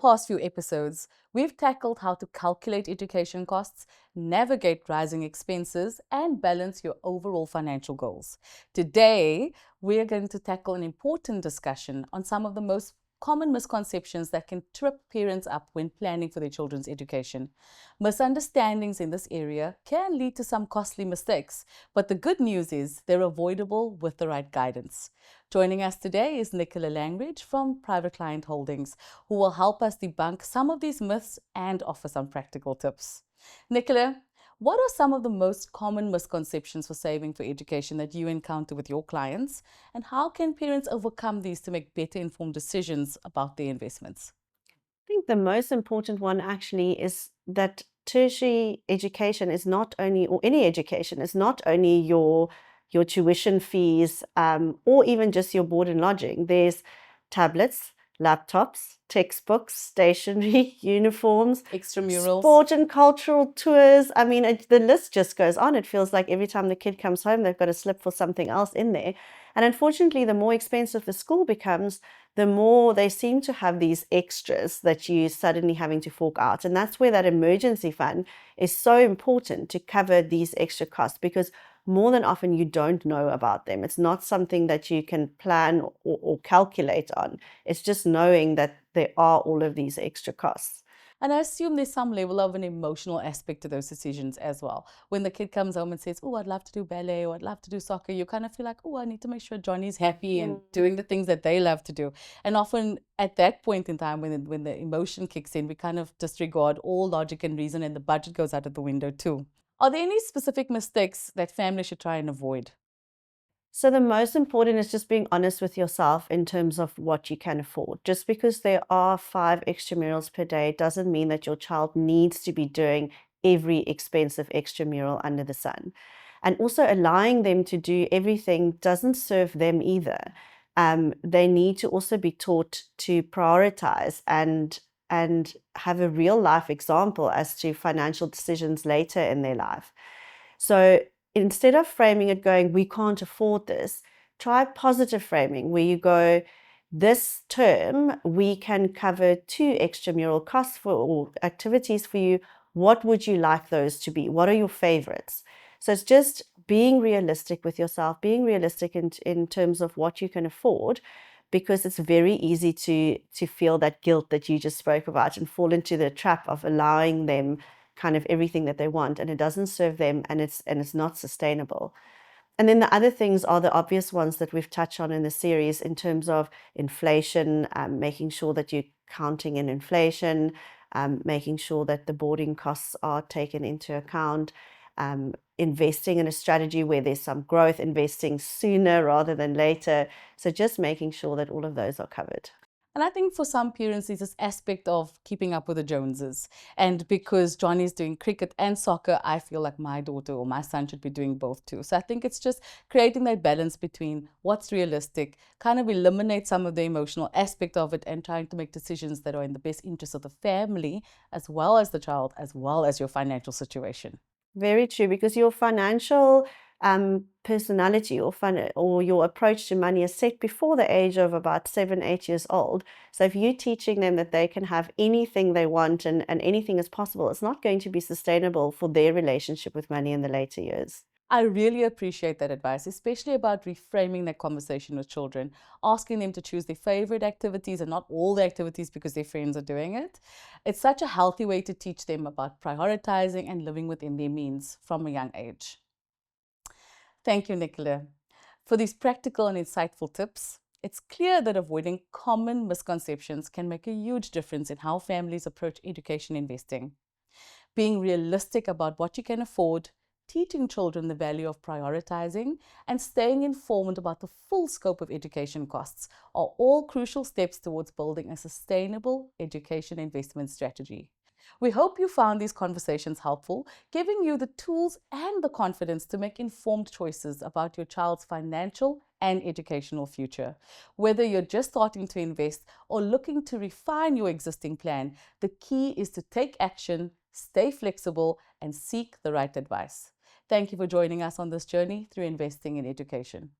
past few episodes, we've tackled how to calculate education costs, navigate rising expenses, and balance your overall financial goals. Today, we're going to tackle an important discussion on some of the most common misconceptions that can trip parents up when planning for their children's education. Misunderstandings in this area can lead to some costly mistakes, but the good news is they're avoidable with the right guidance. Joining us today is Nicola Langridge from Private Client Holdings, who will help us debunk some of these myths and offer some practical tips. Nicola, what are some of the most common misconceptions for saving for education that you encounter with your clients, and how can parents overcome these to make better informed decisions about their investments? I think the most important one actually is that tertiary education is not only, or any education is not only your tuition fees, or even just your board and lodging. There's tablets, laptops, textbooks, stationery, uniforms, Extramurals. sport and cultural tours. I mean, the list just goes on. It feels like every time the kid comes home, they've got a slip for something else in there. And unfortunately, the more expensive the school becomes, the more they seem to have these extras that you suddenly having to fork out. And that's where that emergency fund is so important to cover these extra costs, because more than often you don't know about them. It's not something that you can plan or calculate on. It's just knowing that there are all of these extra costs. And I assume there's some level of an emotional aspect to those decisions as well. When the kid comes home and says, "Oh, I'd love to do ballet," or "I'd love to do soccer," you kind of feel like, "Oh, I need to make sure Johnny's happy and doing the things that they love to do." And often at that point in time, when the emotion kicks in, we kind of disregard all logic and reason, and the budget goes out of the window too. Are there any specific mistakes that families should try and avoid? So the most important is just being honest with yourself in terms of what you can afford. Just because there are 5 extramurals per day doesn't mean that your child needs to be doing every expensive extramural under the sun. And also allowing them to do everything doesn't serve them either. They need to also be taught to prioritize and have a real life example as to financial decisions later in their life. So instead of framing it going, we can't afford this, try positive framing where you go, this term, we can cover 2 extramural costs for or activities for you. What would you like those to be? What are your favorites? So it's just being realistic with yourself, being realistic in terms of what you can afford, because it's very easy to feel that guilt that you just spoke about and fall into the trap of allowing them kind of everything that they want, and it doesn't serve them, and it's not sustainable. And then the other things are the obvious ones that we've touched on in the series in terms of inflation, making sure that you're counting in inflation, making sure that the boarding costs are taken into account, investing in a strategy where there's some growth, investing sooner rather than later. So just making sure that all of those are covered. And I think for some parents, there's this aspect of keeping up with the Joneses. And because Johnny's doing cricket and soccer, I feel like my daughter or my son should be doing both too. So I think it's just creating that balance between what's realistic, kind of eliminate some of the emotional aspect of it, and trying to make decisions that are in the best interest of the family, as well as the child, as well as your financial situation. Very true, because your financial personality or your approach to money is set before the age of about 7, 8 years old. So if you're teaching them that they can have anything they want and anything is possible, it's not going to be sustainable for their relationship with money in the later years. I really appreciate that advice, especially about reframing that conversation with children, asking them to choose their favorite activities and not all the activities because their friends are doing it. It's such a healthy way to teach them about prioritizing and living within their means from a young age. Thank you, Nicola, for these practical and insightful tips. It's clear that avoiding common misconceptions can make a huge difference in how families approach education investing. Being realistic about what you can afford, teaching children the value of prioritizing, and staying informed about the full scope of education costs are all crucial steps towards building a sustainable education investment strategy. We hope you found these conversations helpful, giving you the tools and the confidence to make informed choices about your child's financial and educational future. Whether you're just starting to invest or looking to refine your existing plan, the key is to take action, stay flexible, and seek the right advice. Thank you for joining us on this journey through investing in education.